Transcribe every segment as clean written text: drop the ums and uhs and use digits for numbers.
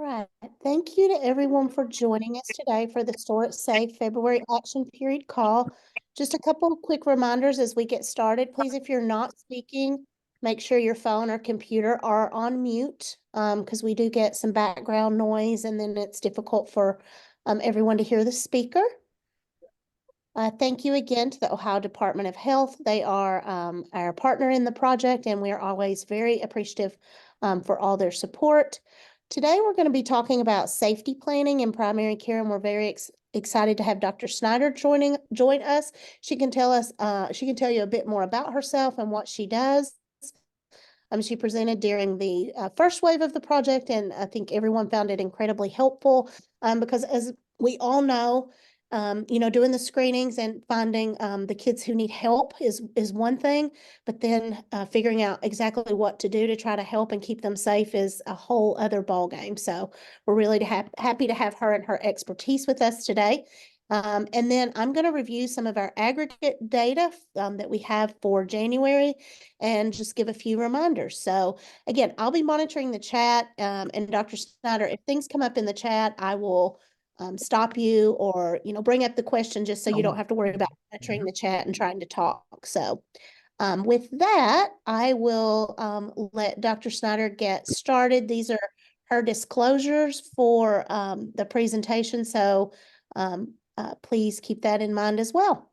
Right. Thank you to everyone for joining us today for the Store It Safe February Action Period call. Just a couple of quick reminders as we get started. Please, if you're not speaking, make sure your phone or computer are on mute because we do get some background noise and then it's difficult for everyone to hear the speaker. Thank you again to the Ohio Department of Health. They are our partner in the project, and we are always very appreciative for all their support. Today, we're going to be talking about safety planning in primary care, and we're very excited to have Dr. Snyder join us. She can tell you a bit more about herself and what she does. She presented during the first wave of the project, and I think everyone found it incredibly helpful because, as we all know, doing the screenings and finding the kids who need help is one thing, but then figuring out exactly what to do to try to help and keep them safe is a whole other ball game. So we're really happy to have her and her expertise with us today. And then I'm going to review some of our aggregate data that we have for January and just give a few reminders. So again, I'll be monitoring the chat, and Dr. Snyder, if things come up in the chat, I will stop you or, bring up the question just so you don't have to worry about monitoring the chat and trying to talk. So with that, I will let Dr. Snyder get started. These are her disclosures for the presentation. So please keep that in mind as well.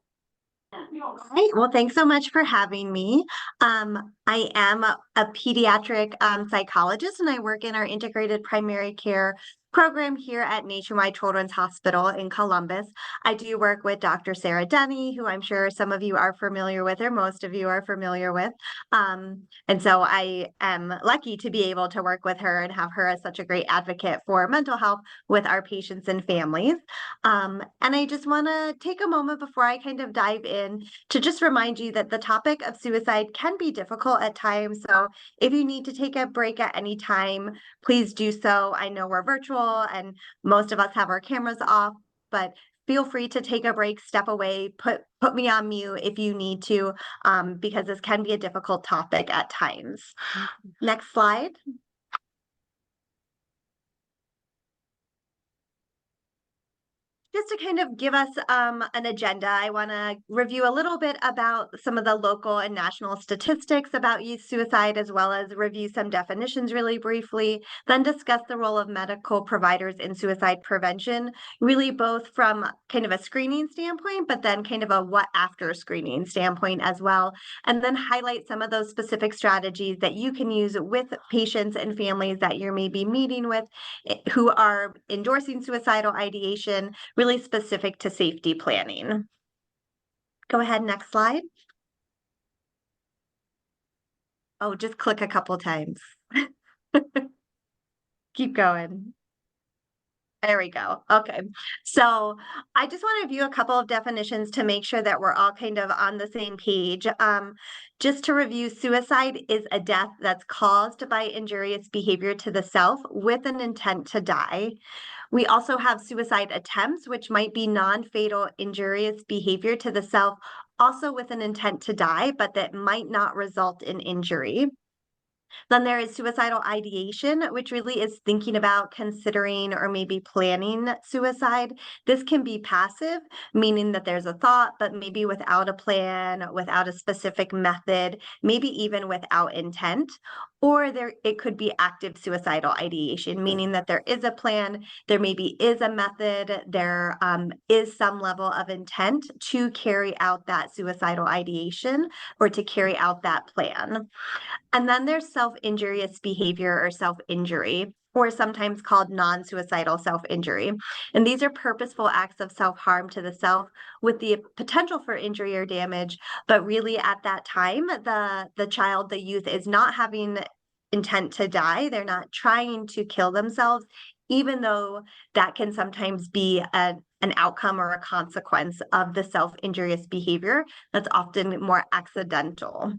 All right. Well, thanks so much for having me. I am a pediatric psychologist, and I work in our integrated primary care program here at Nationwide Children's Hospital in Columbus. I do work with Dr. Sarah Denny, who I'm sure some of you are familiar with, or most of you are familiar with. And so I am lucky to be able to work with her and have her as such a great advocate for mental health with our patients and families. And I just want to take a moment before I kind of dive in to just remind you that the topic of suicide can be difficult at times. So if you need to take a break at any time, please do so. I know we're virtual and most of us have our cameras off, but feel free to take a break, step away, put me on mute if you need to, because this can be a difficult topic at times. Next slide. Just to kind of give us an agenda, I want to review a little bit about some of the local and national statistics about youth suicide, as well as review some definitions really briefly, then discuss the role of medical providers in suicide prevention, really both from kind of a screening standpoint, but then kind of a what after screening standpoint as well, and then highlight some of those specific strategies that you can use with patients and families that you're maybe meeting with who are endorsing suicidal ideation, really specific to safety planning. Go ahead, next slide. Oh, just click a couple times. Keep going. There we go. Okay. So I just want to review a couple of definitions to make sure that we're all kind of on the same page. Just to review, suicide is a death that's caused by injurious behavior to the self with an intent to die. We also have suicide attempts, which might be non-fatal injurious behavior to the self, also with an intent to die, but that might not result in injury. Then there is suicidal ideation, which really is thinking about, considering, or maybe planning suicide. This can be passive, meaning that there's a thought, but maybe without a plan, without a specific method, maybe even without intent. Or it could be active suicidal ideation, meaning that there is a plan, there maybe is a method, there is some level of intent to carry out that suicidal ideation or to carry out that plan. And then there's self-injurious behavior or self-injury, or sometimes called non-suicidal self-injury. And these are purposeful acts of self-harm to the self with the potential for injury or damage. But really at that time, the child, the youth is not having intent to die. They're not trying to kill themselves, even though that can sometimes be an outcome or a consequence of the self-injurious behavior that's often more accidental.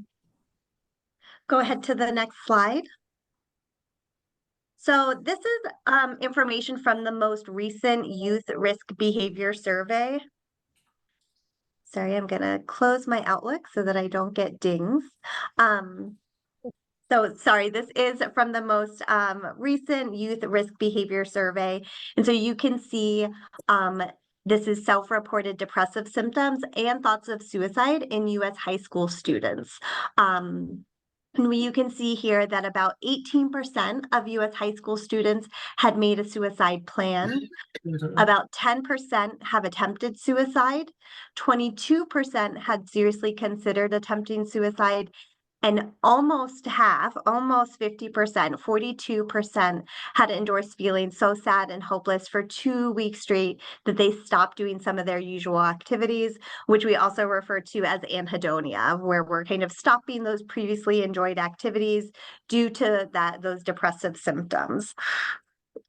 Go ahead to the next slide. So this is information from the most recent Youth Risk Behavior Survey. Sorry, I'm going to close my Outlook so that I don't get dings. So sorry, this is from the most recent youth risk behavior survey. And so you can see this is self-reported depressive symptoms and thoughts of suicide in US high school students. And you can see here that about 18% of US high school students had made a suicide plan. About 10% have attempted suicide, 22% had seriously considered attempting suicide, and almost half, almost 50%, 42% had endorsed feeling so sad and hopeless for 2 weeks straight that they stopped doing some of their usual activities, which we also refer to as anhedonia, where we're kind of stopping those previously enjoyed activities due to those depressive symptoms.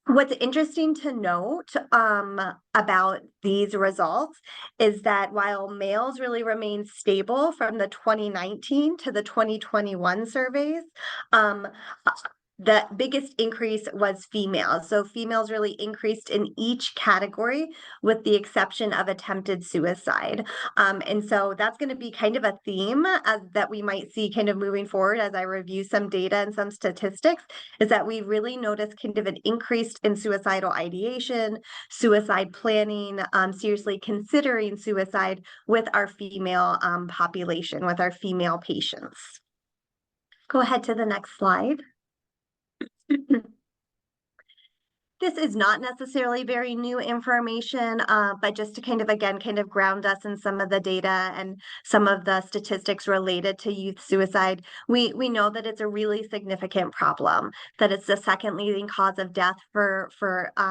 What's interesting to note about these results is that while males really remain stable from the 2019 to the 2021 surveys, um, the biggest increase was females. So females really increased in each category with the exception of attempted suicide. And so that's going to be kind of a theme that we might see kind of moving forward as I review some data and some statistics, is that we really notice kind of an increase in suicidal ideation, suicide planning, seriously considering suicide with our female population, with our female patients. Go ahead to the next slide. This is not necessarily very new information, but just to kind of, again, kind of ground us in some of the data and some of the statistics related to youth suicide, we know that it's a really significant problem, that it's the second leading cause of death for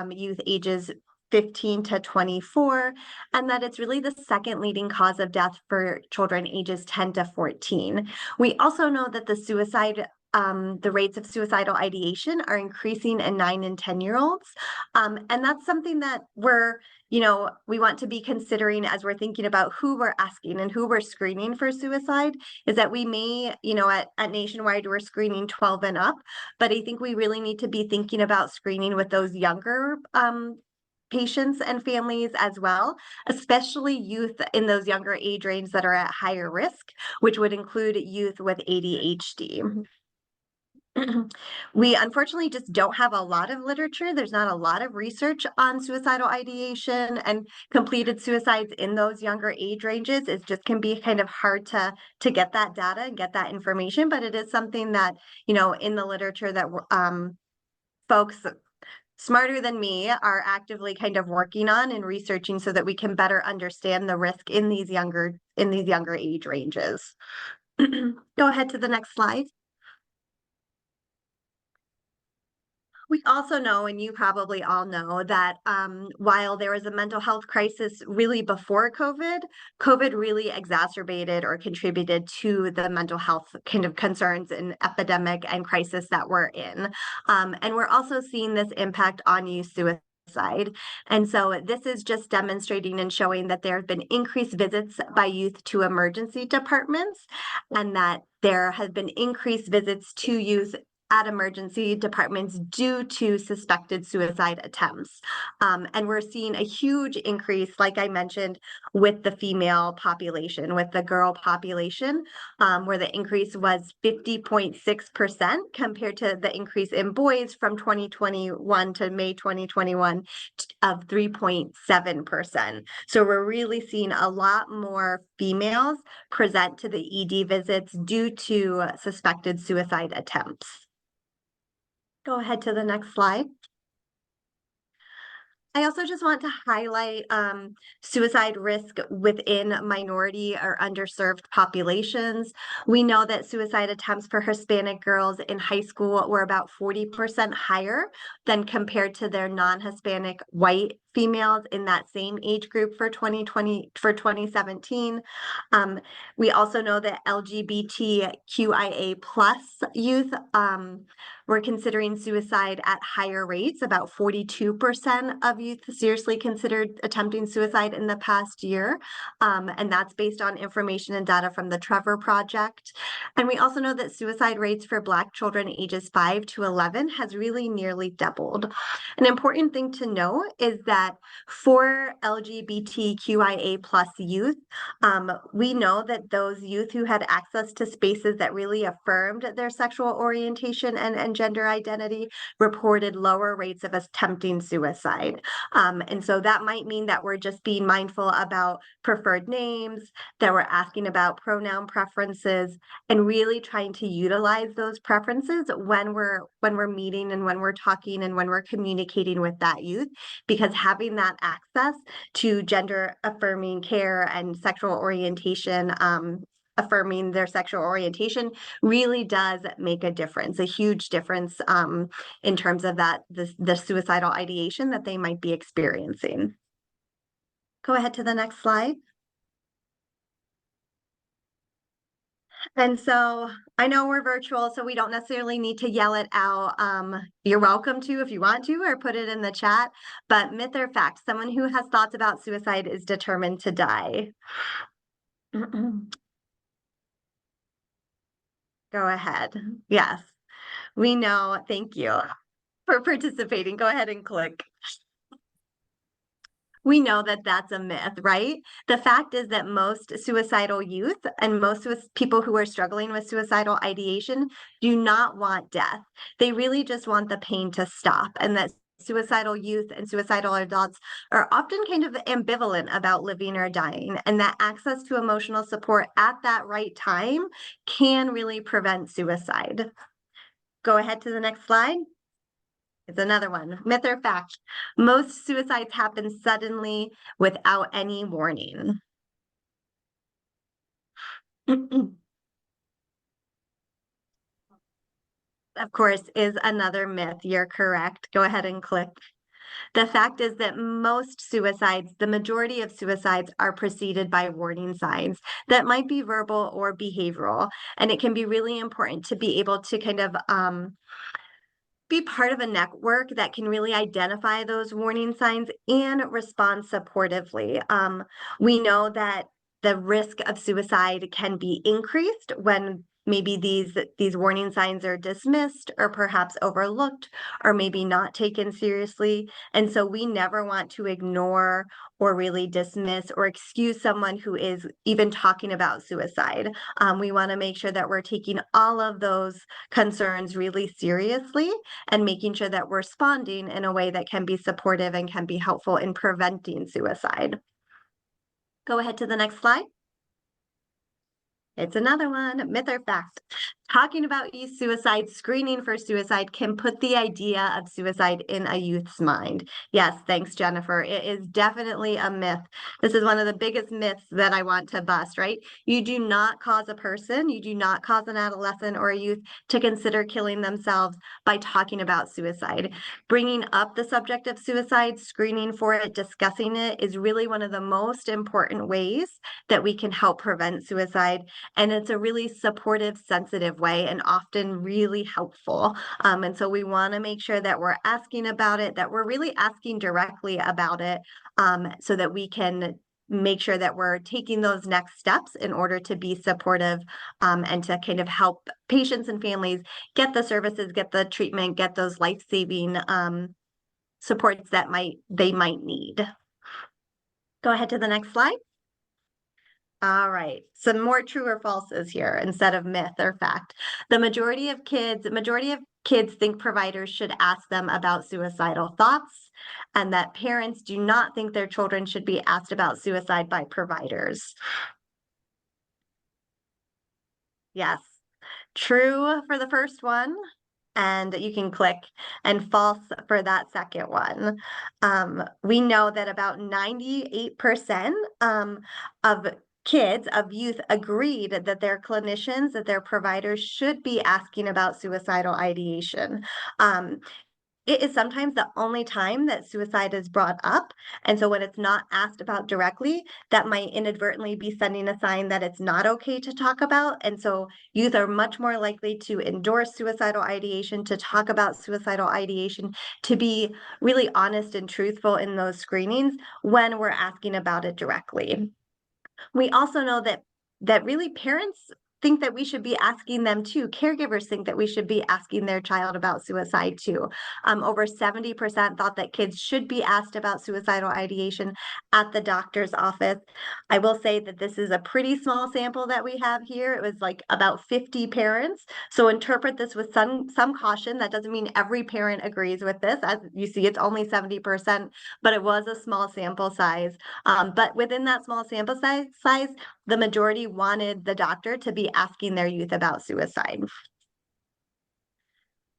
youth ages 15 to 24, and that it's really the second leading cause of death for children ages 10 to 14. We also know that the rates of suicidal ideation are increasing in 9 and 10-year-olds. And that's something that we want to be considering as we're thinking about who we're asking and who we're screening for suicide, is that we may, at Nationwide, we're screening 12 and up, but I think we really need to be thinking about screening with those younger patients and families as well, especially youth in those younger age ranges that are at higher risk, which would include youth with ADHD. We unfortunately just don't have a lot of literature. There's not a lot of research on suicidal ideation and completed suicides in those younger age ranges. It just can be kind of hard to get that data and get that information, but it is something that, in the literature that folks smarter than me are actively kind of working on and researching so that we can better understand the risk in these younger age ranges. Go ahead to the next slide. We also know, and you probably all know, that while there was a mental health crisis really before COVID, COVID really exacerbated or contributed to the mental health kind of concerns and epidemic and crisis that we're in. And we're also seeing this impact on youth suicide. And so this is just demonstrating and showing that there have been increased visits by youth to emergency departments, and that there have been increased visits to youth at emergency departments due to suspected suicide attempts. And we're seeing a huge increase, like I mentioned, with the female population, with the girl population, where the increase was 50.6% compared to the increase in boys from 2021 to May 2021 of 3.7%. So we're really seeing a lot more females present to the ED visits due to suspected suicide attempts. Go ahead to the next slide. I also just want to highlight suicide risk within minority or underserved populations. We know that suicide attempts for Hispanic girls in high school were about 40% higher than compared to their non-Hispanic white females in that same age group for 2017. We also know that LGBTQIA plus youth were considering suicide at higher rates. About 42% of youth seriously considered attempting suicide in the past year. And that's based on information and data from the Trevor Project. And we also know that suicide rates for Black children ages 5 to 11 has really nearly doubled. An important thing to note is that that for LGBTQIA plus youth, we know that those youth who had access to spaces that really affirmed their sexual orientation and gender identity reported lower rates of attempting suicide. And so that might mean that we're just being mindful about preferred names, that we're asking about pronoun preferences, and really trying to utilize those preferences when we're meeting and when we're talking and when we're communicating with that youth, because having that access to gender affirming care and sexual orientation, affirming their sexual orientation really does make a difference, a huge difference, in terms of the suicidal ideation that they might be experiencing. Go ahead to the next slide. And so I know we're virtual, so we don't necessarily need to yell it out. You're welcome to if you want to, or put it in the chat. But myth or fact, someone who has thoughts about suicide is determined to die. Go ahead. Yes, we know. Thank you for participating. Go ahead and click. We know that that's a myth, right? The fact is that most suicidal youth and most people who are struggling with suicidal ideation do not want death. They really just want the pain to stop, and that suicidal youth and suicidal adults are often kind of ambivalent about living or dying, and that access to emotional support at that right time can really prevent suicide. Go ahead to the next slide. It's another one. Myth or fact? Most suicides happen suddenly without any warning. Of course, is another myth. You're correct. Go ahead and click. The fact is that most suicides, the majority of suicides, are preceded by warning signs that might be verbal or behavioral. And it can be really important to be able to kind of be part of a network that can really identify those warning signs and respond supportively. We know that the risk of suicide can be increased when maybe these warning signs are dismissed or perhaps overlooked or maybe not taken seriously. And so we never want to ignore or really dismiss or excuse someone who is even talking about suicide. We want to make sure that we're taking all of those concerns really seriously and making sure that we're responding in a way that can be supportive and can be helpful in preventing suicide. Go ahead to the next slide. It's another one, myth or fact. Talking about youth suicide, screening for suicide can put the idea of suicide in a youth's mind. Yes, thanks, Jennifer. It is definitely a myth. This is one of the biggest myths that I want to bust, right? You do not cause a person, you do not cause an adolescent or a youth to consider killing themselves by talking about suicide. Bringing up the subject of suicide, screening for it, discussing it is really one of the most important ways that we can help prevent suicide. And it's a really supportive, sensitive way and often really helpful. And so we want to make sure that we're asking about it, that we're really asking directly about it, so that we can make sure that we're taking those next steps in order to be supportive, and to kind of help patients and families get the services, get the treatment, get those life-saving supports that they might need. Go ahead to the next slide. All right, some more true or falses here instead of myth or fact. The majority of kids think providers should ask them about suicidal thoughts, and that parents do not think their children should be asked about suicide by providers. Yes, true for the first one, and you can click, and false for that second one. We know that about 98% of youth agreed that their clinicians, that their providers should be asking about suicidal ideation. It is sometimes the only time that suicide is brought up. And so when it's not asked about directly, that might inadvertently be sending a sign that it's not okay to talk about. And so youth are much more likely to endorse suicidal ideation, to talk about suicidal ideation, to be really honest and truthful in those screenings when we're asking about it directly. We also know that really parents think that we should be asking them too. Caregivers think that we should be asking their child about suicide too. Over 70% thought that kids should be asked about suicidal ideation at the doctor's office. I will say that this is a pretty small sample that we have here. It was like about 50 parents. So interpret this with some caution. That doesn't mean every parent agrees with this. As you see, it's only 70%, but it was a small sample size. But within that small sample size, the majority wanted the doctor to be asking their youth about suicide.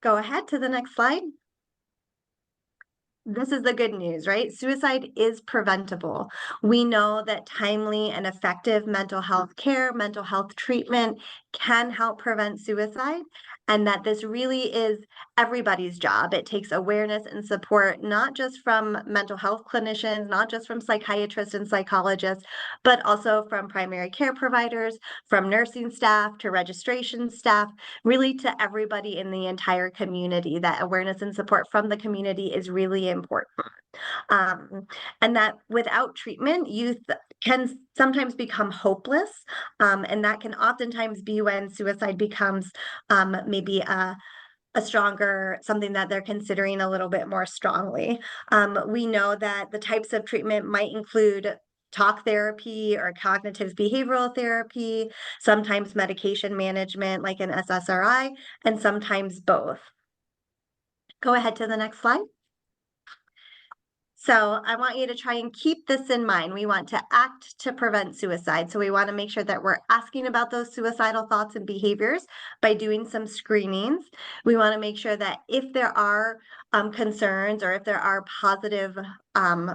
Go ahead to the next slide. This is the good news, right? Suicide is preventable. We know that timely and effective mental health care, mental health treatment can help prevent suicide, and that this really is everybody's job. It takes awareness and support, not just from mental health clinicians, not just from psychiatrists and psychologists, but also from primary care providers, from nursing staff to registration staff, really to everybody in the entire community. That awareness and support from the community is really important. Um, and that without treatment, youth can sometimes become hopeless. And that can oftentimes be when suicide becomes maybe a stronger, something that they're considering a little bit more strongly. We know that the types of treatment might include talk therapy or cognitive behavioral therapy, sometimes medication management like an SSRI, and sometimes both. Go ahead to the next slide. So I want you to try and keep this in mind. We want to act to prevent suicide. So we want to make sure that we're asking about those suicidal thoughts and behaviors by doing some screenings. We want to make sure that if there are concerns or if there are positive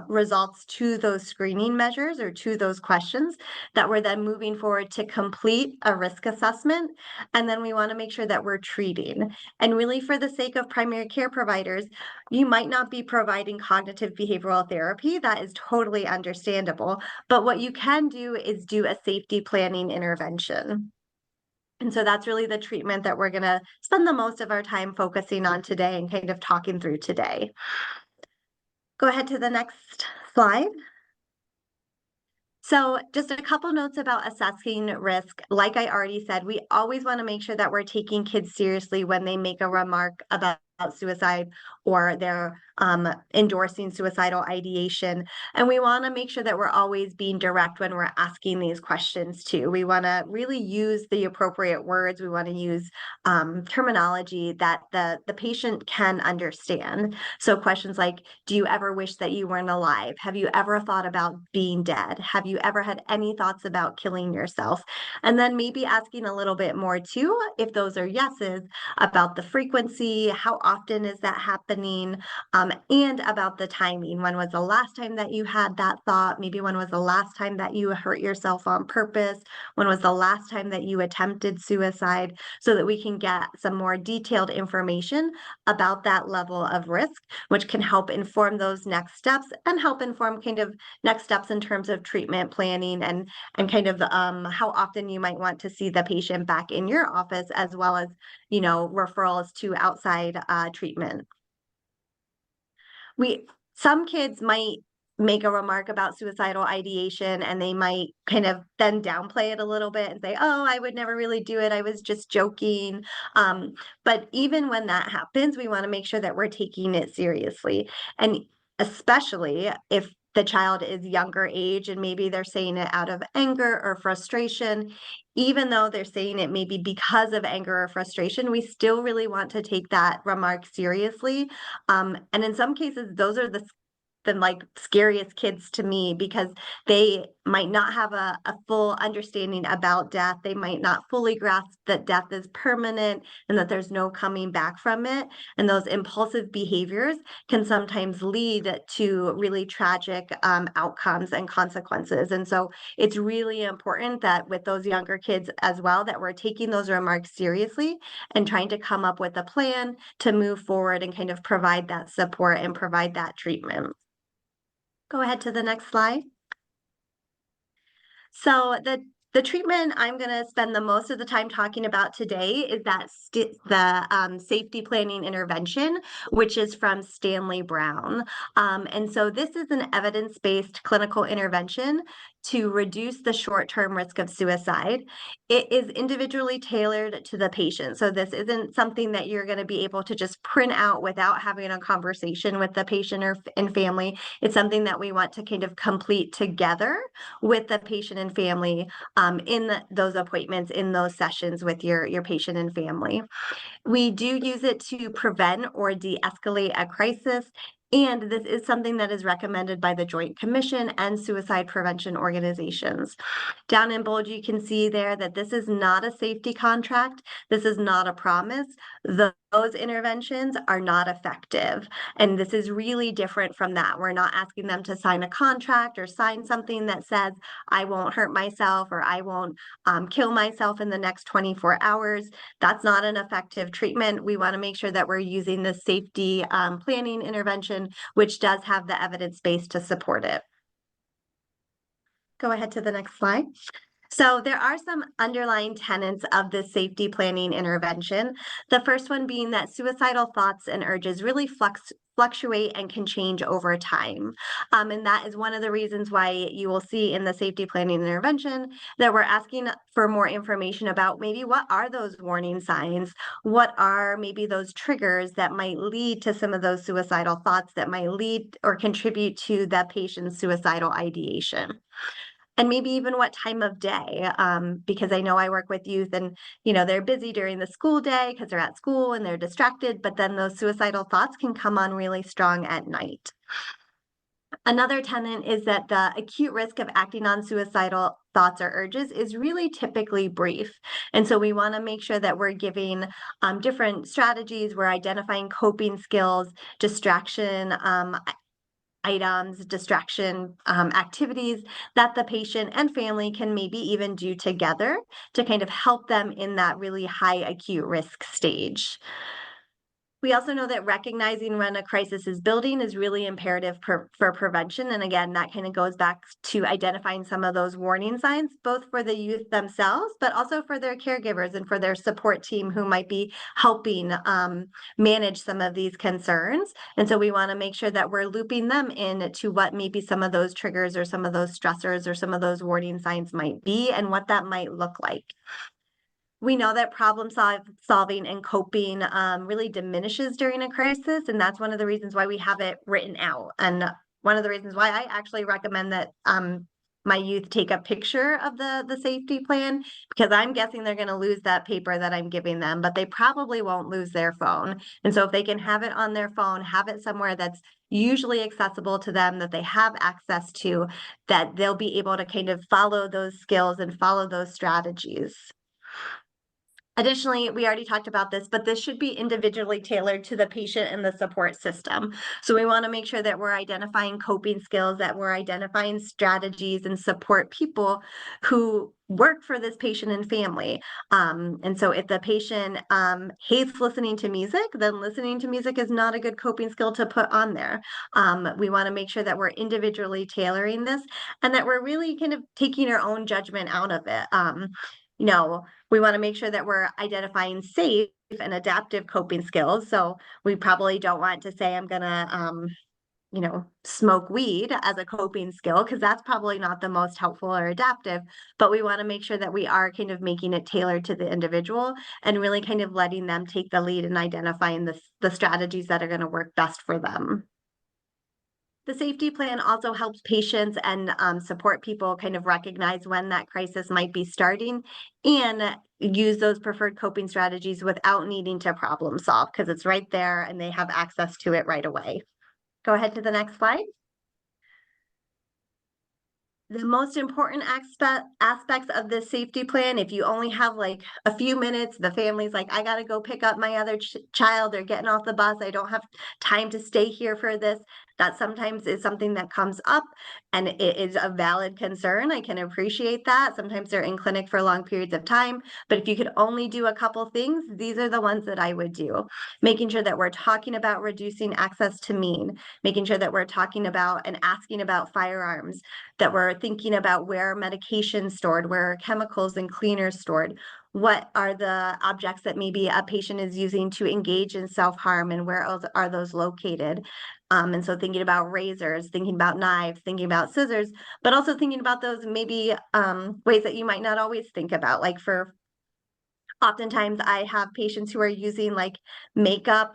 results to those screening measures or to those questions, that we're then moving forward to complete a risk assessment. And then we want to make sure that we're treating. And really, for the sake of primary care providers, you might not be providing cognitive behavioral therapy. That is totally understandable. But what you can do is do a safety planning intervention. And so that's really the treatment that we're going to spend the most of our time focusing on today and kind of talking through today. Go ahead to the next slide. So just a couple notes about assessing risk. Like I already said, we always want to make sure that we're taking kids seriously when they make a remark about suicide or they're endorsing suicidal ideation. And we want to make sure that we're always being direct when we're asking these questions too. We want to really use the appropriate words. We want to use terminology that the patient can understand. So questions like, do you ever wish that you weren't alive? Have you ever thought about being dead? Have you ever had any thoughts about killing yourself? And then maybe asking a little bit more too, if those are yeses, about the frequency, how often is that happening, and about the timing. When was the last time that you had that thought? Maybe when was the last time that you hurt yourself on purpose? When was the last time that you attempted suicide? So that we can get some more detailed information about that level of risk, which can help inform those next steps and help inform kind of next steps in terms of treatment planning and kind of how often you might want to see the patient back in your office, as well as, you know, referrals to outside treatment. Some kids might make a remark about suicidal ideation and they might kind of then downplay it a little bit and say, oh, I would never really do it. I was just joking. But even when that happens, we want to make sure that we're taking it seriously. And especially if the child is younger age and maybe they're saying it out of anger or frustration, even though they're saying it maybe because of anger or frustration, we still really want to take that remark seriously. And in some cases, those are the like scariest kids to me, because they might not have a full understanding about death. They might not fully grasp that death is permanent and that there's no coming back from it. And those impulsive behaviors can sometimes lead to really tragic outcomes and consequences. And so it's really important that with those younger kids as well, that we're taking those remarks seriously and trying to come up with a plan to move forward and kind of provide that support and provide that treatment. Go ahead to the next slide. So the treatment I'm going to spend the most of the time talking about today is that the safety planning intervention, which is from Stanley Brown. And so this is an evidence-based clinical intervention to reduce the short-term risk of suicide. It is individually tailored to the patient. So this isn't something that you're going to be able to just print out without having a conversation with the patient and family. It's something that we want to kind of complete together with the patient and family in those appointments, in those sessions with your patient and family. We do use it to prevent or de-escalate a crisis, and this is something that is recommended by the Joint Commission and suicide prevention organizations. Down in bold, you can see there that this is not a safety contract. This is not a promise. Those interventions are not effective. And this is really different from that. We're not asking them to sign a contract or sign something that says, I won't hurt myself or I won't kill myself in the next 24 hours. That's not an effective treatment. We want to make sure that we're using the safety planning intervention, which does have the evidence base to support it. Go ahead to the next slide. So there are some underlying tenets of this safety planning intervention. The first one being that suicidal thoughts and urges really fluctuate and can change over time. And that is one of the reasons why you will see in the safety planning intervention that we're asking for more information about maybe what are those warning signs? What are maybe those triggers that might lead to some of those suicidal thoughts that might lead or contribute to that patient's suicidal ideation? And maybe even what time of day, because I know I work with youth and, they're busy during the school day because they're at school and they're distracted, but then those suicidal thoughts can come on really strong at night. Another tenet is that the acute risk of acting on suicidal thoughts or urges is really typically brief. And so we want to make sure that we're giving different strategies, we're identifying coping skills, distraction items, distraction activities that the patient and family can maybe even do together to kind of help them in that really high acute risk stage. We also know that recognizing when a crisis is building is really imperative for prevention. And again, that kind of goes back to identifying some of those warning signs, both for the youth themselves, but also for their caregivers and for their support team who might be helping manage some of these concerns. And so we want to make sure that we're looping them in to what maybe some of those triggers or some of those stressors or some of those warning signs might be and what that might look like. We know that solving and coping really diminishes during a crisis, and that's one of the reasons why we have it written out. And one of the reasons why I actually recommend that my youth take a picture of the safety plan, because I'm guessing they're going to lose that paper that I'm giving them, but they probably won't lose their phone. And so if they can have it on their phone, have it somewhere that's usually accessible to them, that they have access to, that they'll be able to kind of follow those skills and follow those strategies. Additionally, we already talked about this, but this should be individually tailored to the patient and the support system. So we want to make sure that we're identifying coping skills, that we're identifying strategies and support people who work for this patient and family. And so if the patient hates listening to music, then listening to music is not a good coping skill to put on there. We want to make sure that we're individually tailoring this and that we're really kind of taking our own judgment out of it. We want to make sure that we're identifying safe and adaptive coping skills. So we probably don't want to say, I'm going to, smoke weed as a coping skill, because that's probably not the most helpful or adaptive. But we want to make sure that we are kind of making it tailored to the individual and really kind of letting them take the lead in identifying the strategies that are going to work best for them. The safety plan also helps patients and support people kind of recognize when that crisis might be starting and use those preferred coping strategies without needing to problem solve, because it's right there and they have access to it right away. Go ahead to the next slide. The most important aspects of this safety plan, if you only have like a few minutes, the family's like, I got to go pick up my other child, they're getting off the bus, I don't have time to stay here for this. That sometimes is something that comes up and it is a valid concern. I can appreciate that. Sometimes they're in clinic for long periods of time, but if you could only do a couple things, these are the ones that I would do. Making sure that we're talking about reducing access to mean, making sure that we're talking about and asking about firearms, that we're thinking about where medication's stored, where are chemicals and cleaners stored, what are the objects that maybe a patient is using to engage in self-harm and where else are those located. And so thinking about razors, thinking about knives, thinking about scissors, but also thinking about those maybe ways that you might not always think about. Like for oftentimes I have patients who are using like makeup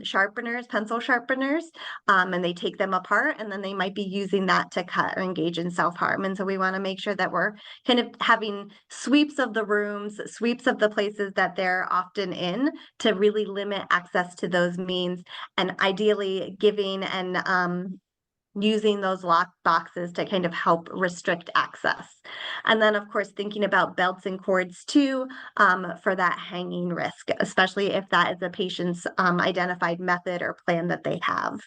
sharpeners, pencil sharpeners, and they take them apart and then they might be using that to cut or engage in self-harm. And so we want to make sure that we're kind of having sweeps of the rooms, sweeps of the places that they're often in to really limit access to those means, and ideally giving and using those lock boxes to kind of help restrict access. And then, of course, thinking about belts and cords too, for that hanging risk, especially if that is a patient's identified method or plan that they have.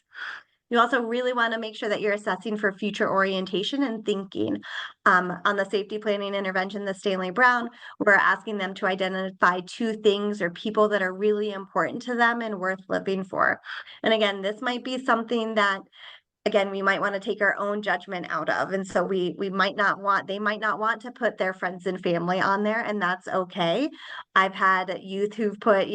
You also really want to make sure that you're assessing for future orientation and thinking. On the safety planning intervention, the Stanley Brown, we're asking them to identify 2 things or people that are really important to them and worth living for. And again, this might be something that, again, we might want to take our own judgment out of. And so we might not want, they might not want to put their friends and family on there, and that's okay. I've had youth who've put,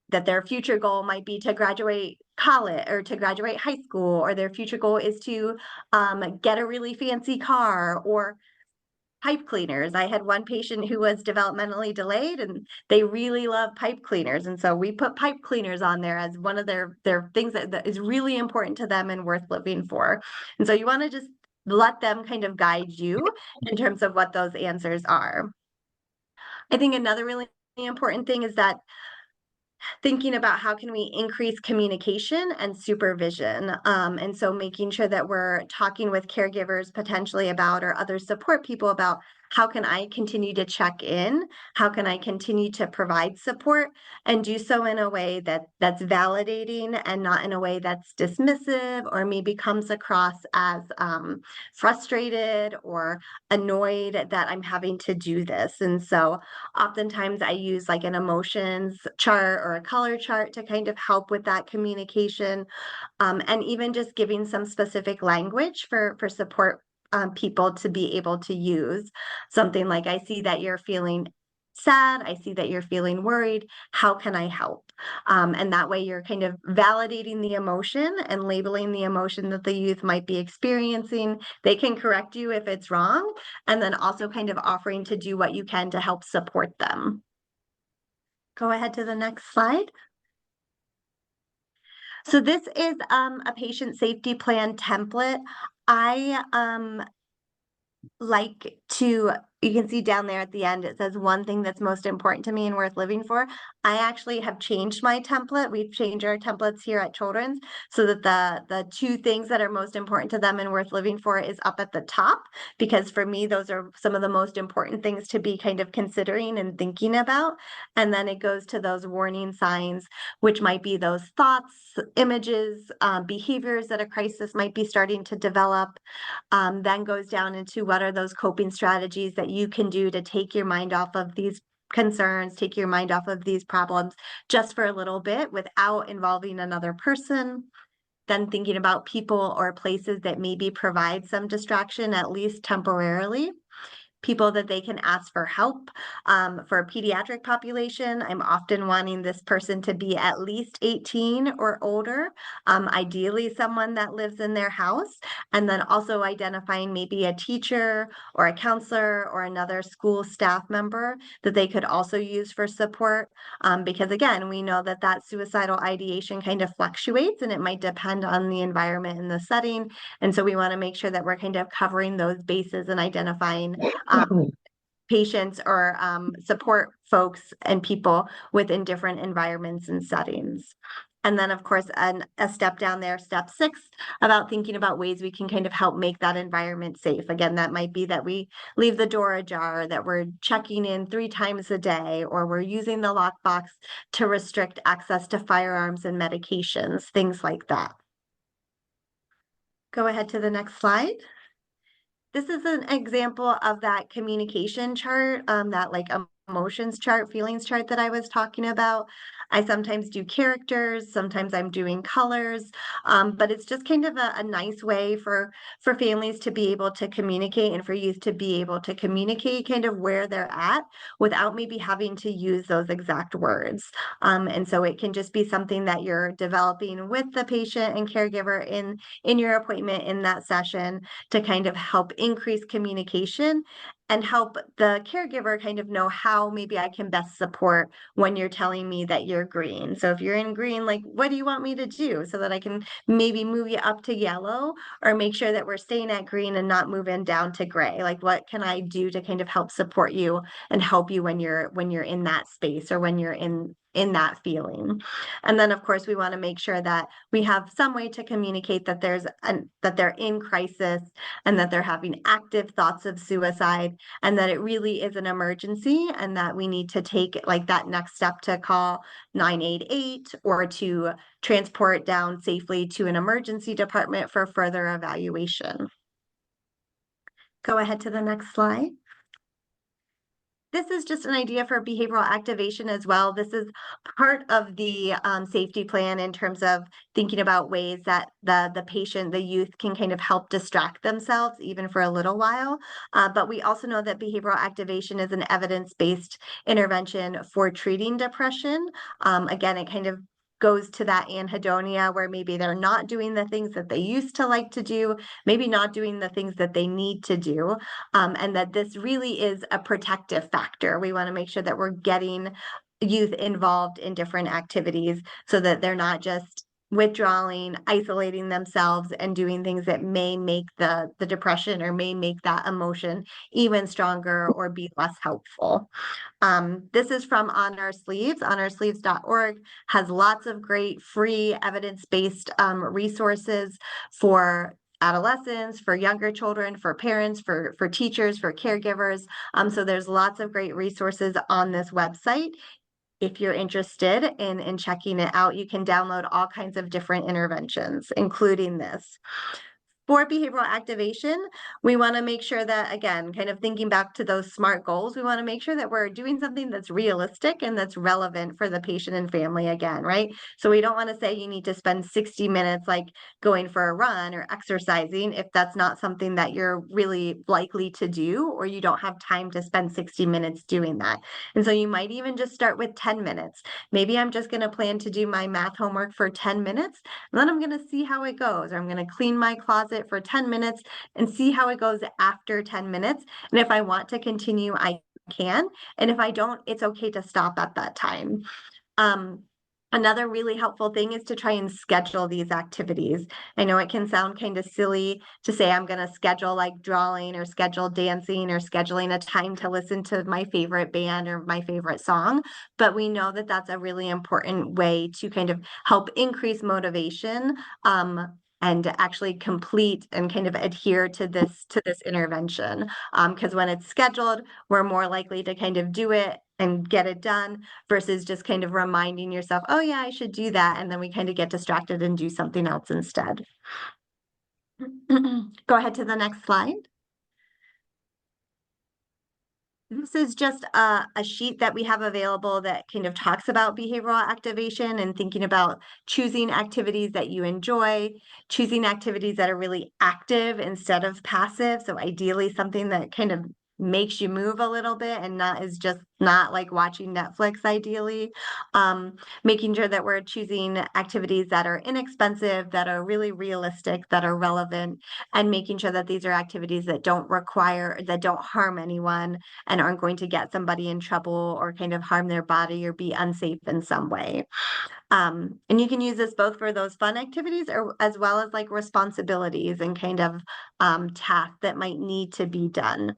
that their future goal might be to graduate college or to graduate high school, or their future goal is to get a really fancy car or pipe cleaners. I had one patient who was developmentally delayed and they really love pipe cleaners. And so we put pipe cleaners on there as one of their things that is really important to them and worth living for. And so you want to just let them kind of guide you in terms of what those answers are. I think another really important thing is that thinking about how can we increase communication and supervision. And so making sure that we're talking with caregivers potentially about, or other support people about, how can I continue to check in? How can I continue to provide support and do so in a way that's validating and not in a way that's dismissive or maybe comes across as frustrated or annoyed that I'm having to do this. And so oftentimes I use like an emotions chart or a color chart to kind of help with that communication, and even just giving some specific language for support people to be able to use. Something like, I see that you're feeling sad. I see that you're feeling worried. How can I help? And that way you're kind of validating the emotion and labeling the emotion that the youth might be experiencing. They can correct you if it's wrong, and then also kind of offering to do what you can to help support them. Go ahead to the next slide. So this is a patient safety plan template. I like to, you can see down there at the end, it says one thing that's most important to me and worth living for. I actually have changed my template. We've changed our templates here at Children's so that the 2 things that are most important to them and worth living for is up at the top, because for me, those are some of the most important things to be kind of considering and thinking about. And then it goes to those warning signs, which might be those thoughts, images, behaviors that a crisis might be starting to develop. Then goes down into what are those coping strategies that you can do to take your mind off of these concerns, take your mind off of these problems just for a little bit without involving another person. Then thinking about people or places that maybe provide some distraction, at least temporarily. People that they can ask for help. For a pediatric population, I'm often wanting this person to be at least 18 or older, ideally someone that lives in their house, and then also identifying maybe a teacher or a counselor or another school staff member that they could also use for support. Because again, we know that that suicidal ideation kind of fluctuates and it might depend on the environment and the setting. And so we want to make sure that we're kind of covering those bases and identifying patients or support folks and people within different environments and settings. And then, of course, a step down there, step 6, about thinking about ways we can kind of help make that environment safe. Again, that might be that we leave the door ajar, that we're checking in 3 times a day, or we're using the lockbox to restrict access to firearms and medications, things like that. Go ahead to the next slide. This is an example of that communication chart, that like emotions chart, feelings chart that I was talking about. I sometimes do characters, sometimes I'm doing colors, but it's just kind of a nice way for families to be able to communicate and for youth to be able to communicate kind of where they're at without maybe having to use those exact words. And so it can just be something that you're developing with the patient and caregiver in your appointment in that session to kind of help increase communication and help the caregiver kind of know how maybe I can best support when you're telling me that you're green. So if you're in green, like, what do you want me to do so that I can maybe move you up to yellow, or make sure that we're staying at green and not moving down to gray? Like, what can I do to kind of help support you and help you when you're in that space or when you're in that feeling? And then of course we want to make sure that we have some way to communicate that that they're in crisis and that they're having active thoughts of suicide, and that it really is an emergency, and that we need to take like that next step to call 988 or to transport down safely to an emergency department for further evaluation. Go ahead to the next slide. This is just an idea for behavioral activation as well. This is part of the safety plan in terms of thinking about ways that the patient, the youth, can kind of help distract themselves even for a little while. But we also know that behavioral activation is an evidence-based intervention for treating depression. Again, it kind of goes to that anhedonia where maybe they're not doing the things that they used to like to do, maybe not doing the things that they need to do, and that this really is a protective factor. We want to make sure that we're getting youth involved in different activities so that they're not just withdrawing, isolating themselves, and doing things that may make the depression or may make that emotion even stronger or be less helpful. This is from On Our Sleeves. OnOurSleeves.org has lots of great free evidence-based resources for adolescents, for younger children, for parents, for teachers, for caregivers. So there's lots of great resources on this website. If you're interested in checking it out, you can download all kinds of different interventions, including this. For behavioral activation, we want to make sure that, again, kind of thinking back to those SMART goals, we want to make sure that we're doing something that's realistic and that's relevant for the patient and family again, right? So we don't want to say you need to spend 60 minutes like going for a run or exercising if that's not something that you're really likely to do, or you don't have time to spend 60 minutes doing that. And so you might even just start with 10 minutes. Maybe I'm just going to plan to do my math homework for 10 minutes, and then I'm going to see how it goes, or I'm going to clean my closet for 10 minutes and see how it goes after 10 minutes. And if I want to continue, I can. And if I don't, it's okay to stop at that time. Another really helpful thing is to try and schedule these activities. I know it can sound kind of silly to say I'm going to schedule like drawing or schedule dancing or scheduling a time to listen to my favorite band or my favorite song, but we know that that's a really important way to kind of help increase motivation, and actually complete and kind of adhere to this intervention. Because when it's scheduled, we're more likely to kind of do it and get it done versus just kind of reminding yourself, oh yeah, I should do that. And then we kind of get distracted and do something else instead. Go ahead to the next slide. This is just a sheet that we have available that kind of talks about behavioral activation and thinking about choosing activities that you enjoy, choosing activities that are really active instead of passive. So ideally something that kind of makes you move a little bit and not like watching Netflix ideally. Making sure that we're choosing activities that are inexpensive, that are really realistic, that are relevant, and making sure that these are activities that don't harm anyone and aren't going to get somebody in trouble or kind of harm their body or be unsafe in some way. And you can use this both for those fun activities or as well as like responsibilities and kind of tasks that might need to be done.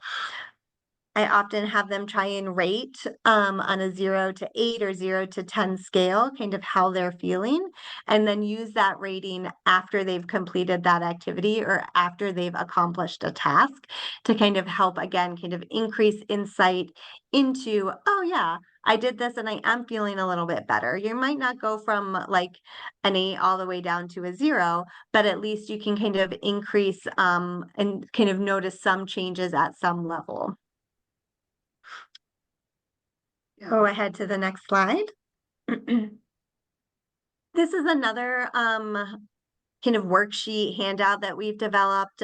I often have them try and rate on a 0 to 8 or 0 to 10 scale, kind of how they're feeling, and then use that rating after they've completed that activity or after they've accomplished a task to kind of help, again, kind of increase insight into, oh yeah, I did this and I am feeling a little bit better. You might not go from like an 8 all the way down to a 0, but at least you can kind of increase and kind of notice some changes at some level. Go ahead to the next slide. This is another kind of worksheet handout that we've developed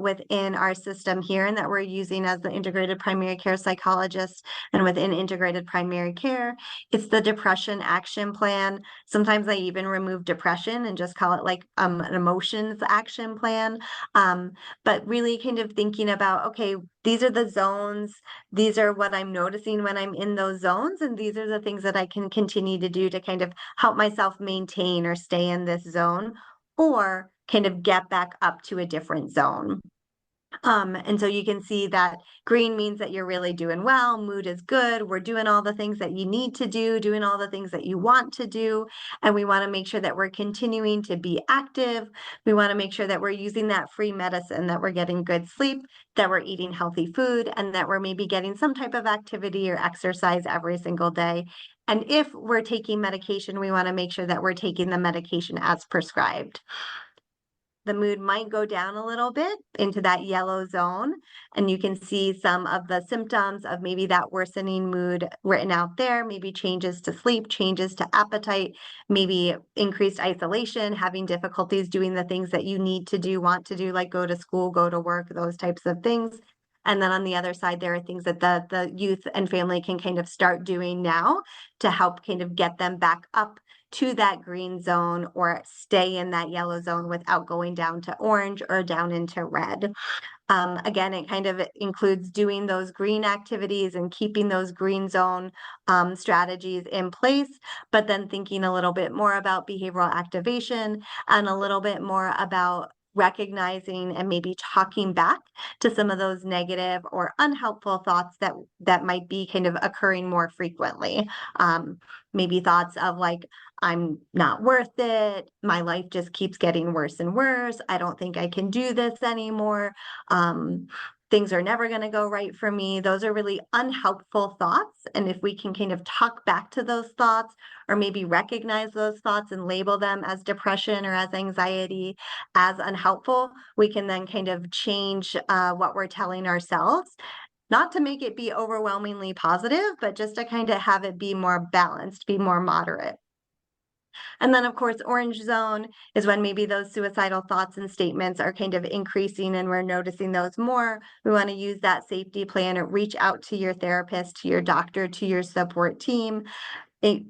within our system here and that we're using as the integrated primary care psychologist and within integrated primary care. It's the depression action plan. Sometimes I even remove depression and just call it like an emotions action plan. But really kind of thinking about, okay, these are the zones, these are what I'm noticing when I'm in those zones, and these are the things that I can continue to do to kind of help myself maintain or stay in this zone, or kind of get back up to a different zone. And so you can see that green means that you're really doing well, mood is good, we're doing all the things that you need to do, doing all the things that you want to do, and we want to make sure that we're continuing to be active. We want to make sure that we're using that free medicine, that we're getting good sleep, that we're eating healthy food, and that we're maybe getting some type of activity or exercise every single day. And if we're taking medication, we want to make sure that we're taking the medication as prescribed. The mood might go down a little bit into that yellow zone, and you can see some of the symptoms of maybe that worsening mood written out there, maybe changes to sleep, changes to appetite, maybe increased isolation, having difficulties doing the things that you need to do, want to do, like go to school, go to work, those types of things. And then on the other side, there are things that the youth and family can kind of start doing now to help kind of get them back up to that green zone or stay in that yellow zone without going down to orange or down into red. Again, it kind of includes doing those green activities and keeping those green zone strategies in place, but then thinking a little bit more about behavioral activation and a little bit more about recognizing and maybe talking back to some of those negative or unhelpful thoughts that might be kind of occurring more frequently. Maybe thoughts of like, I'm not worth it, my life just keeps getting worse and worse, I don't think I can do this anymore, things are never going to go right for me. Those are really unhelpful thoughts. And if we can kind of talk back to those thoughts, or maybe recognize those thoughts and label them as depression or as anxiety, as unhelpful, we can then kind of change what we're telling ourselves. Not to make it be overwhelmingly positive, but just to kind of have it be more balanced, be more moderate. And then, of course, orange zone is when maybe those suicidal thoughts and statements are kind of increasing and we're noticing those more. We want to use that safety plan or reach out to your therapist, to your doctor, to your support team.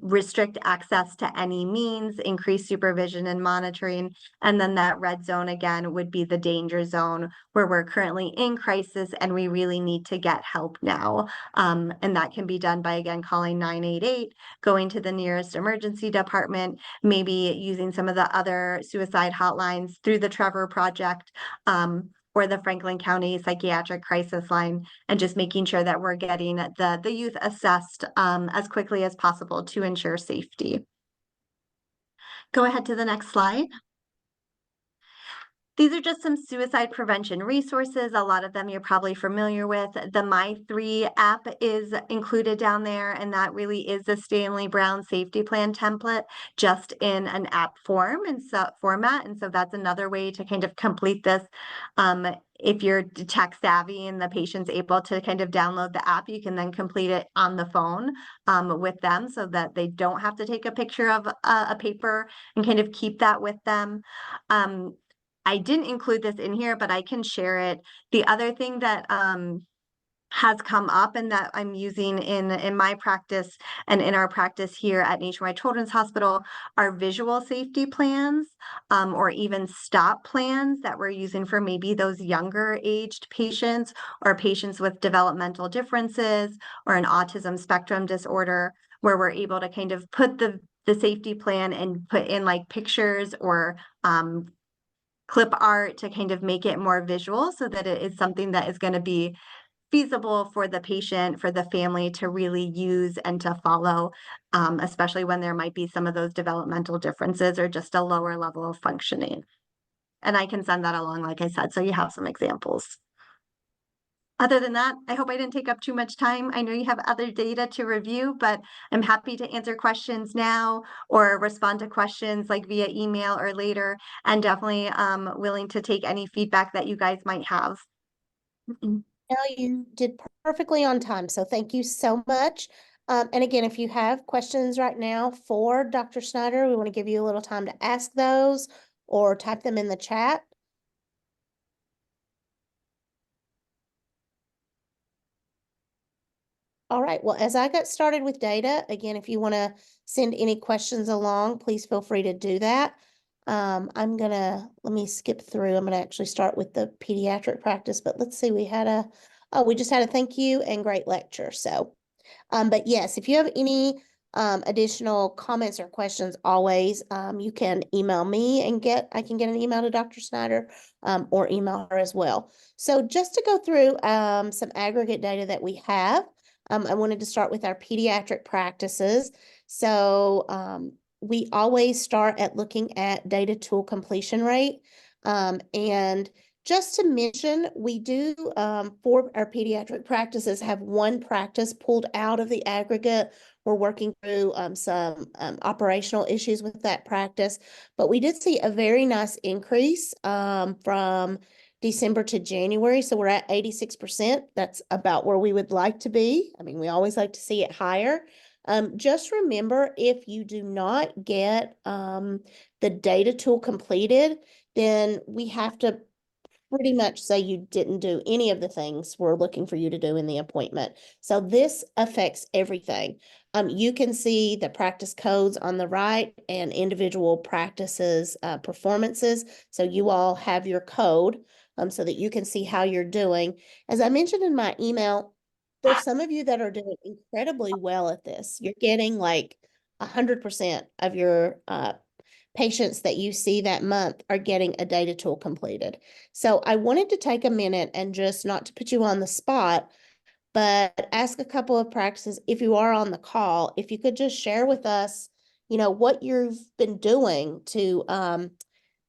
Restrict access to any means, increase supervision and monitoring. And then that red zone again would be the danger zone where we're currently in crisis and we really need to get help now. And that can be done by, again, calling 988, going to the nearest emergency department, maybe using some of the other suicide hotlines through the Trevor Project, or the Franklin County Psychiatric Crisis Line, and just making sure that we're getting the youth assessed as quickly as possible to ensure safety. Go ahead to the next slide. These are just some suicide prevention resources. A lot of them you're probably familiar with. The My3 app is included down there, and that really is the Stanley Brown safety plan template, just in an app format. And so that's another way to kind of complete this. If you're tech savvy and the patient's able to kind of download the app, you can then complete it on the phone with them so that they don't have to take a picture of a paper and kind of keep that with them. I didn't include this in here, but I can share it. The other thing that has come up and that I'm using in my practice and in our practice here at Nationwide Children's Hospital are visual safety plans, or even stop plans that we're using for maybe those younger aged patients or patients with developmental differences or an autism spectrum disorder, where we're able to kind of put the safety plan and put in like pictures or clip art to kind of make it more visual so that it is something that is going to be feasible for the patient, for the family to really use and to follow, especially when there might be some of those developmental differences or just a lower level of functioning. And I can send that along, like I said, so you have some examples. Other than that, I hope I didn't take up too much time. I know you have other data to review, but I'm happy to answer questions now or respond to questions like via email or later, and definitely willing to take any feedback that you guys might have. No, you did perfectly on time, so thank you so much. And again, if you have questions right now for Dr. Snyder, we want to give you a little time to ask those or type them in the chat. All right, well, as I got started with data, again, if you want to send any questions along, please feel free to do that. Let me skip through. I'm gonna actually start with the pediatric practice, but let's see, we just had a thank you and great lecture. So, but yes, if you have any additional comments or questions, always you can email me and I can get an email to Dr. Snyder or email her as well. So just to go through some aggregate data that we have, I wanted to start with our pediatric practices. So we always start at looking at data tool completion rate. And just to mention, we do, for our pediatric practices, have one practice pulled out of the aggregate. We're working through some operational issues with that practice, but we did see a very nice increase from December to January. So we're at 86%. That's about where we would like to be. I mean, we always like to see it higher. Just remember, if you do not get the data tool completed, then we have to pretty much say you didn't do any of the things we're looking for you to do in the appointment. So this affects everything. You can see the practice codes on the right and individual practices performances. So you all have your code so that you can see how you're doing. As I mentioned in my email, there's some of you that are doing incredibly well at this. You're getting like 100% of your patients that you see that month are getting a data tool completed. So I wanted to take a minute and just, not to put you on the spot, but ask a couple of practices, if you are on the call, if you could just share with us, what you've been doing to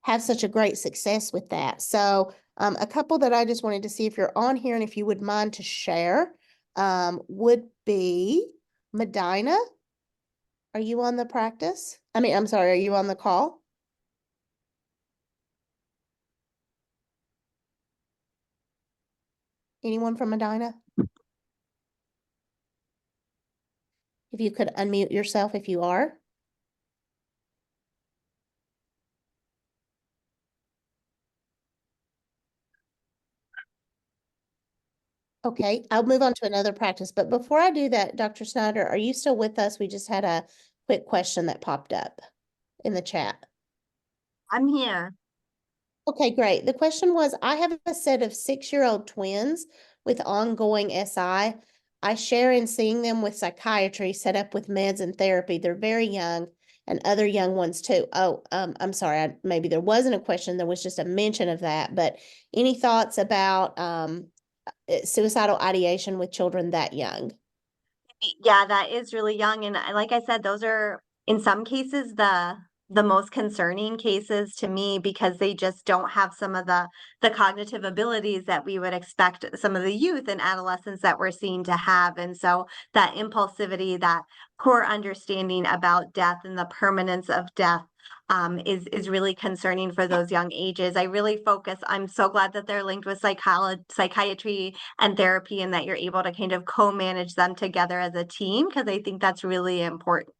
have such a great success with that. So a couple that I just wanted to see if you're on here and if you would mind to share would be Medina. Are you on the practice? I'm sorry, are you on the call? Anyone from Medina? If you could unmute yourself if you are. Okay, I'll move on to another practice. But before I do that, Dr. Snyder, are you still with us? We just had a quick question that popped up in the chat. I'm here. Okay, great. The question was, I have a set of 6-year-old twins with ongoing SI. I share in seeing them with psychiatry set up with meds and therapy. They're very young and other young ones too. Oh, I'm sorry. Maybe there wasn't a question. There was just a mention of that. But any thoughts about suicidal ideation with children that young? Yeah, that is really young, and like I said, those are in some cases the most concerning cases to me because they just don't have some of the cognitive abilities that we would expect some of the youth and adolescents that we're seeing to have. And so that impulsivity, that core understanding about death and the permanence of death is really concerning for those young ages. I really focus. I'm so glad that they're linked with psychiatry and therapy, and that you're able to kind of co-manage them together as a team, because I think that's really important.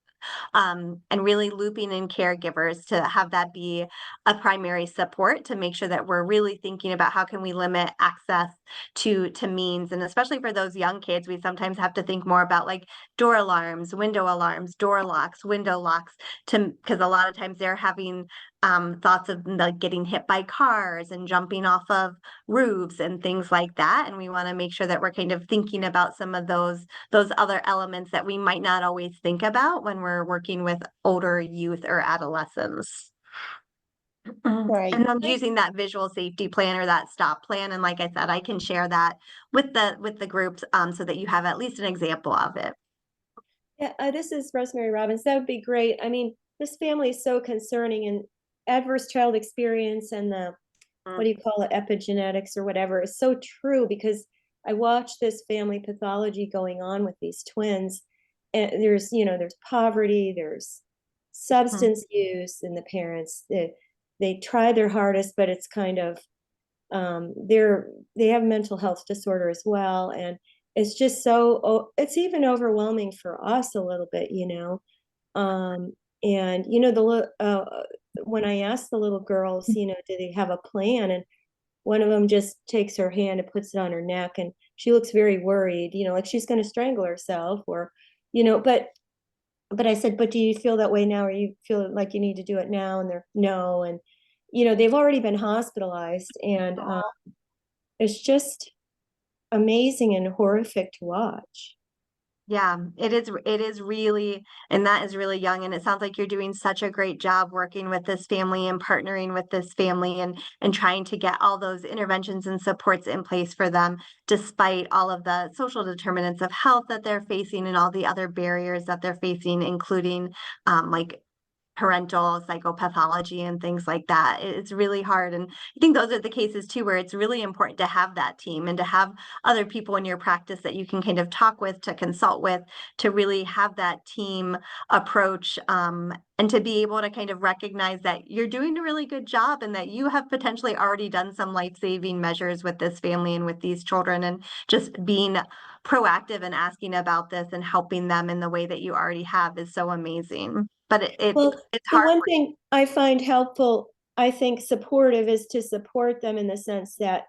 And really looping in caregivers to have that be a primary support to make sure that we're really thinking about how can we limit access to means. And especially for those young kids, we sometimes have to think more about like door alarms, door locks, window locks, because a lot of times they're having thoughts of like getting hit by cars and jumping off of roofs and things like that. And we want to make sure that we're kind of thinking about some of those other elements that we might not always think about when we're working with older youth or adolescents. Right. And then using that visual safety plan or that stop plan. And like I said, I can share that with the groups so that you have at least an example of it. Yeah, this is Rosemary Robbins. That would be great. I mean, this family is so concerning, and adverse child experience and the, what do you call it, epigenetics or whatever, is so true, because I watched this family pathology going on with these twins. And there's poverty, there's substance use in the parents. They try their hardest, but it's kind of they have mental health disorder as well, and it's just it's even overwhelming for us a little bit, you know. And you know, when I asked the little girls, you know, do they have a plan? And one of them just takes her hand and puts it on her neck, and she looks very worried, you know, like she's going to strangle herself, or, you know, but I said, but do you feel that way now, or you feel like you need to do it now? And they're no. And, you know, they've already been hospitalized, and it's just amazing and horrific to watch. Yeah, it is really, and that is really young. And it sounds like you're doing such a great job working with this family and partnering with this family and trying to get all those interventions and supports in place for them, despite all of the social determinants of health that they're facing and all the other barriers that they're facing, including like parental psychopathology and things like that. It's really hard. And I think those are the cases too, where it's really important to have that team and to have other people in your practice that you can kind of talk with, to consult with, to really have that team approach, and to be able to kind of recognize that you're doing a really good job and that you have potentially already done some life-saving measures with this family and with these children, and just being proactive and asking about this and helping them in the way that you already have is so amazing. But Well, it's the hard. one thing I find helpful, I think supportive, is to support them in the sense that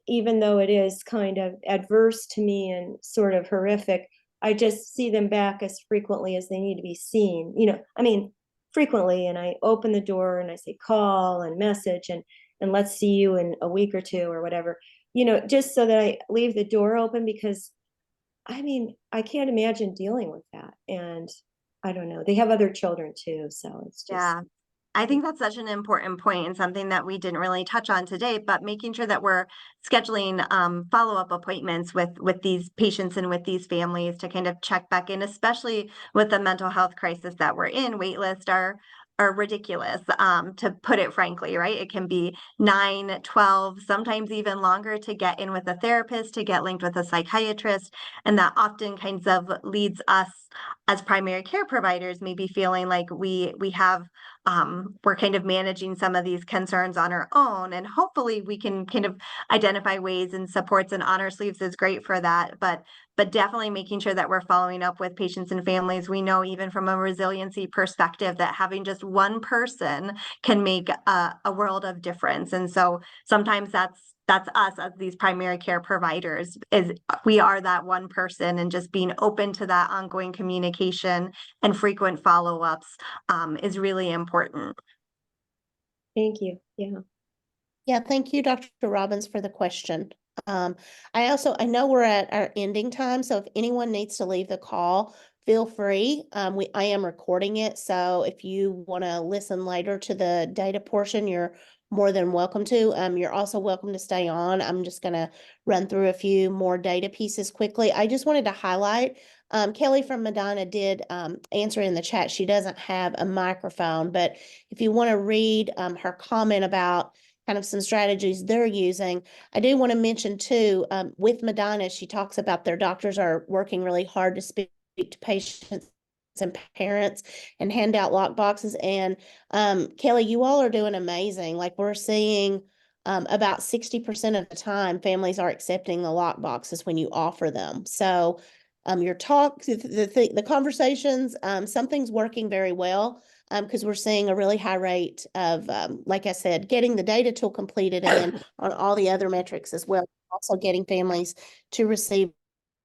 even though it is kind of adverse to me and sort of horrific, I just see them back as frequently as they need to be seen. You know, I mean, frequently, and I open the door and I say call and message and let's see you in a week or two or whatever. You know, just so that I leave the door open, because I mean, I can't imagine dealing with that. And I don't know. They have other children too, so it's just Yeah. I think that's such an important point and something that we didn't really touch on today, but making sure that we're scheduling follow-up appointments with these patients and with these families to kind of check back in, especially with the mental health crisis that we're in. Wait lists are ridiculous, to put it frankly, right? It can be 9, 12, sometimes even longer to get in with a therapist, to get linked with a psychiatrist. And that often kinds of leads us as primary care providers maybe feeling like we have we're kind of managing some of these concerns on our own, and hopefully we can kind of identify ways and supports, and honor sleeves is great for that, but definitely making sure that we're following up with patients and families. We know, even from a resiliency perspective, that having just one person can make a world of difference. And so sometimes that's us as these primary care providers, is we are that one person, and just being open to that ongoing communication and frequent follow-ups is really important. thank you. Yeah. Yeah, thank you, Dr. Robbins, for the question. I know we're at our ending time, so if anyone needs to leave the call, feel free. I am recording it, so if you want to listen later to the data portion, you're more than welcome to. You're also welcome to stay on. I'm just going to run through a few more data pieces quickly. I just wanted to highlight, Kelly from Medina did answer in the chat. She doesn't have a microphone, but if you want to read her comment about kind of some strategies they're using. I do want to mention too, with Medina, she talks about their doctors are working really hard to speak to patients and parents and hand out lock boxes. And Kelly, you all are doing amazing. Like, we're seeing about 60% of the time families are accepting the lock boxes when you offer them. So your talk, the conversations, something's working very well, because we're seeing a really high rate of, like I said, getting the data tool completed, and then on all the other metrics as well, also getting families to receive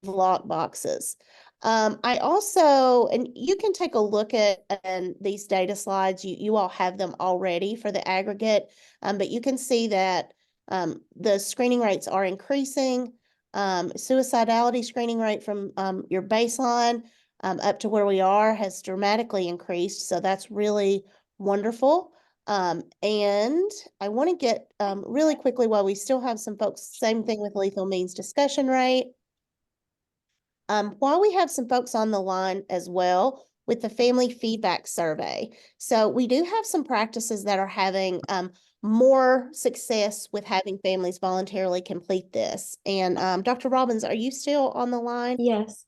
lock boxes. I also, and you can take a look at these data slides. You all have them already for the aggregate, but you can see that the screening rates are increasing. Suicidality screening rate from your baseline up to where we are has dramatically increased. So that's really wonderful. And I want to get really quickly, while we still have some folks, same thing with lethal means discussion rate. While we have some folks on the line as well with the family feedback survey. So we do have some practices that are having more success with having families voluntarily complete this. And Dr. Robbins, are you still on the line? Yes.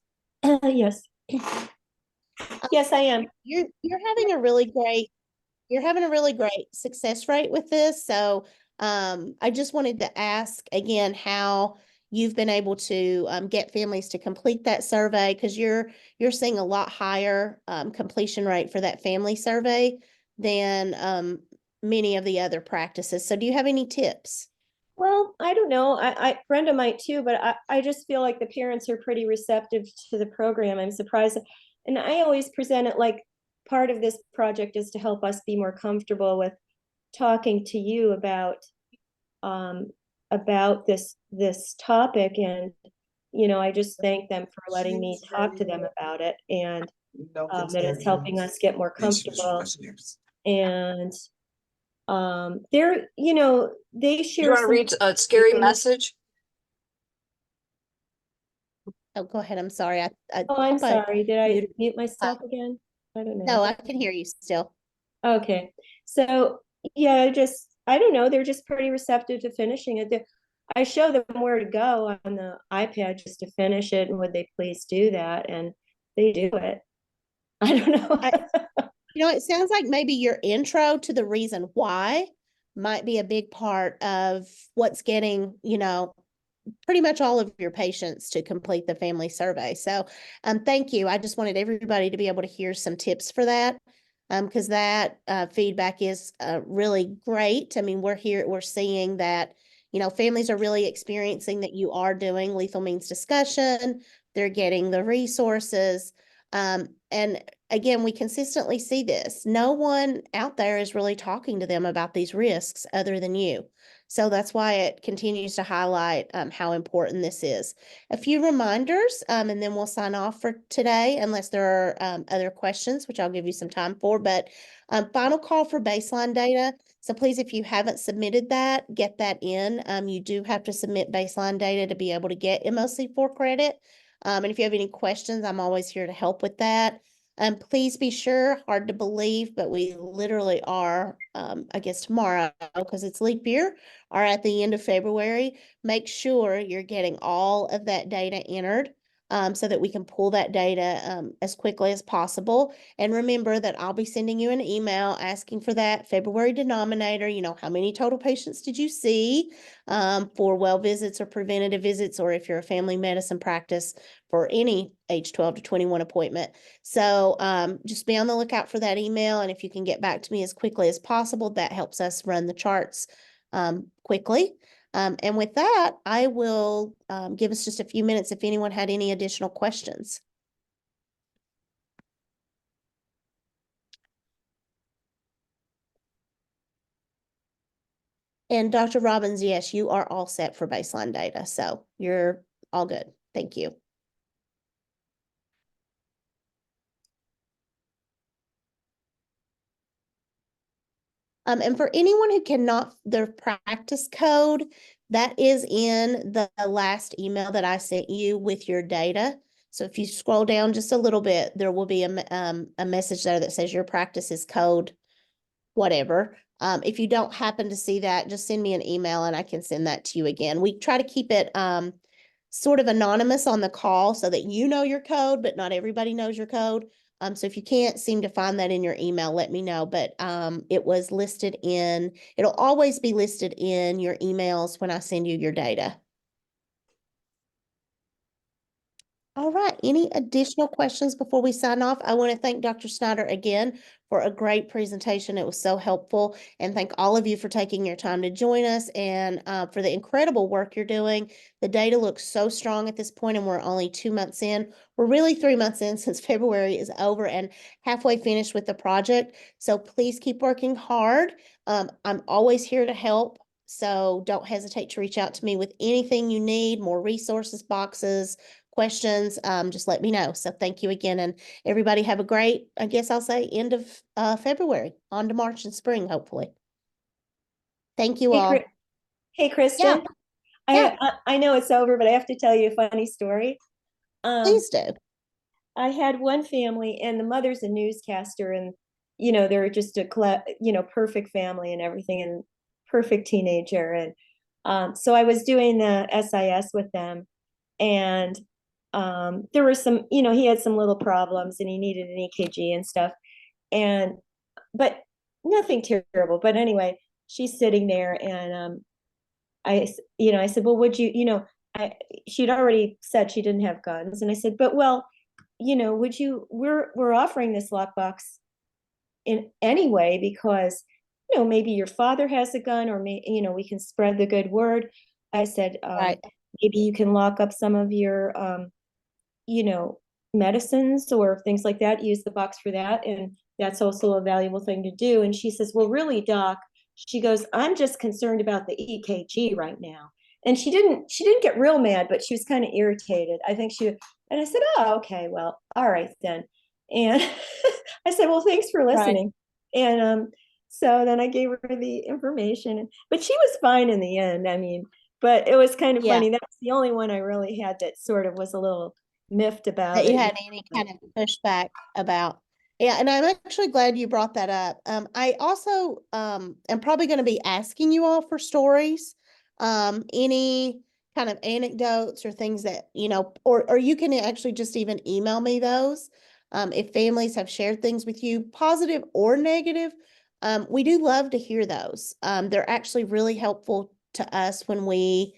Yes. Yes, I am. You're having a really great success rate with this. So I just wanted to ask again how you've been able to get families to complete that survey, because you're seeing a lot higher completion rate for that family survey than many of the other practices. So do you have any tips? Well, I don't know. Brenda might too, but I just feel like the parents are pretty receptive to the program. I'm surprised. And I always present it like part of this project is to help us be more comfortable with talking to you um, about this topic. And, I just thank them for letting me talk to them about it, and that it's helping us get more comfortable. And they You share want to some read a scary information. message? Oh, go ahead. I'm sorry. Oh, I'm hope I sorry. Did I muted- mute myself again? I don't know. No, I can hear you still. Okay. So, yeah, I don't know. They're just pretty receptive to finishing it. I show them where to go on the iPad just to finish it, and would they please do that? And they do it. I don't know. It sounds like maybe your intro to the reason why might be a big part of what's getting, pretty much all of your patients to complete the family survey. So, thank you. I just wanted everybody to be able to hear some tips for that, because that feedback is really great. I mean, we're seeing that, families are really experiencing that you are doing lethal means discussion. They're getting the resources. And again, we consistently see this. No one out there is really talking to them about these risks other than you. So that's why it continues to highlight how important this is. A few reminders, and then we'll sign off for today, unless there are other questions, which I'll give you some time for. But final call for baseline data. So please, if you haven't submitted that, get that in. You do have to submit baseline data to be able to get MOC4 credit. And if you have any questions, I'm always here to help with that. Please be sure, hard to believe, but we literally are, I guess tomorrow, because it's leap year, are at the end of February. Make sure you're getting all of that data entered, so that we can pull that data as quickly as possible. And remember that I'll be sending you an email asking for that February denominator. How many total patients did you see for well visits or preventative visits, or if you're a family medicine practice, for any age 12 to 21 appointment. So just be on the lookout for that email. And if you can get back to me as quickly as possible, that helps us run the charts quickly. And with that, I will give us just a few minutes if anyone had any additional questions. And Dr. Robbins, yes, you are all set for baseline data. So you're all good. Thank you. And for anyone who cannot, their practice code, that is in the last email that I sent you with your data. So if you scroll down just a little bit, there will be a message there that says your practice is code, whatever. If you don't happen to see that, just send me an email and I can send that to you again. We try to keep it sort of anonymous on the call so that you know your code, but not everybody knows your code. So if you can't seem to find that in your email, let me know. But it was listed it'll always be listed in your emails when I send you your data. All right. Any additional questions before we sign off? I want to thank Dr. Snyder again for a great presentation. It was so helpful. And thank all of you for taking your time to join us and for the incredible work you're doing. The data looks so strong at this point, and we're only 2 months in. We're really 3 months in since February is over and halfway finished with the project. So please keep working hard. I'm always here to help. So don't hesitate to reach out to me with anything you need, more resources, boxes, questions, just let me know. So thank you again. And everybody have a great, I guess I'll say, end of February, on to March and spring, hopefully. Thank you all. Hey, Kristen. Yeah. I know it's over, but I have to tell you a funny story. Please do. I had one family, and the mother's a newscaster, and they're just a perfect family and everything, and perfect teenager. And so I was doing the SIS with them, and there were some, he had some little problems, and he needed an EKG and stuff, but nothing terrible. But anyway, she's sitting there, and I said, well, would you, she'd already said she didn't have guns. And I said, but well, we're offering this lockbox in any way because, maybe your father has a gun, or we can spread the good word. I said, Right. maybe you can lock up some of your, medicines or things like that, use the box for that. And that's also a valuable thing to do. And she says, well, really, Doc, she goes, I'm just concerned about the EKG right now. And she didn't get real mad, but she was kind of irritated. I think and I said, oh, okay, well, all right then. And I said, well, thanks for listening. And so then I gave her the information, but she was fine in the end. I mean, but it was kind of Yeah. funny. That was the only one I really had that sort of was a little miffed about That you it. had any kind of pushback about. Yeah, and I'm actually glad you brought that up. I also am probably going to be asking you all for stories, any kind of anecdotes or things that, or you can actually just even email me those. If families have shared things with you, positive or negative, we do love to hear those. They're actually really helpful to us when we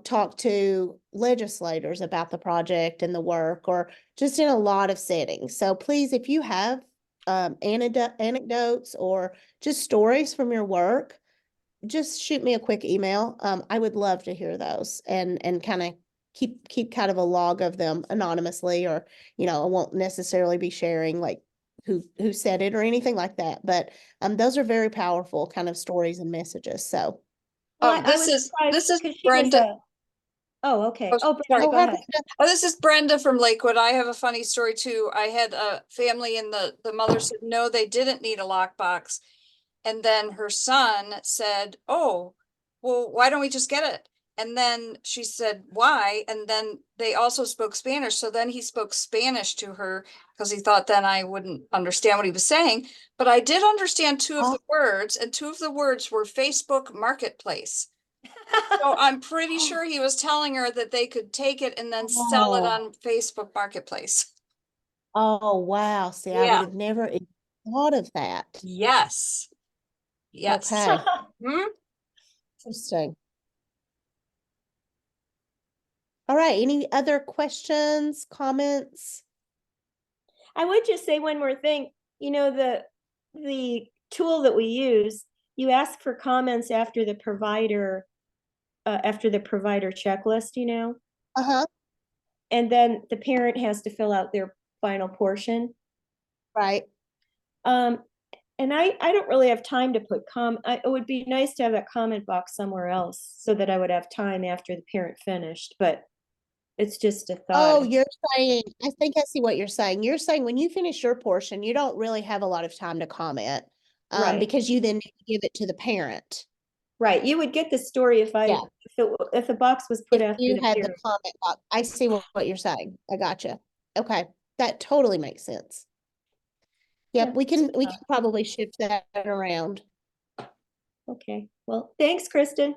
talk to legislators about the project and the work, or just in a lot of settings. So please, if you have anecdotes or just stories from your work, just shoot me a quick email. I would love to hear those and kind of keep kind of a log of them anonymously, or I won't necessarily be sharing like who said it or anything like that. But those are very powerful kind of stories and messages. So. Well, I This was is surprised this is 'cause she was Brenda. oh, okay. Oh, Oh, Brenda, sorry. Oh, go hi, ahead. Brenda. Oh, this is Brenda from Lakewood. I have a funny story too. I had a family and the mother said no, they didn't need a lockbox. And then her son said, oh, well, why don't we just get it? And then she said, why? And then they also spoke Spanish. So then he spoke Spanish to her because he thought then I wouldn't understand what he was saying. But I did understand two of Oh. the words, and two of the words were Facebook Marketplace. So I'm pretty sure he was telling her that they could take it and then sell it Oh. on Facebook Marketplace. Oh, wow. See, I would Yeah. have never even thought of that. Yes. Yes. Okay. Hmm? Interesting. All right. Any other questions, comments? I would just say one more thing. The tool that we use, you ask for comments after the provider checklist, Uh-huh. and then the parent has to fill out their final portion. Right. And I don't really have time to put it would be nice to have that comment box somewhere else so that I would have time after the parent finished, but it's just a Oh, thought. you're saying, I think I see what you're saying. You're saying when you finish your portion, you don't really have a lot of time to comment, Right. because you then need to give it to the parent. Right. You would get the story if Yeah. if the box was put If after you the had the parent. comment box. I see what you're saying. I gotcha. Okay. That totally makes sense. Yep, Yeah, we can that's a thought. probably shift that around. Okay. Well, thanks, Kristen.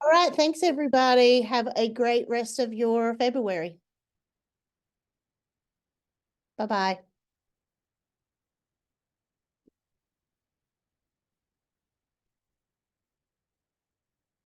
All right, thanks everybody. Have a great rest of your February. Bye-bye.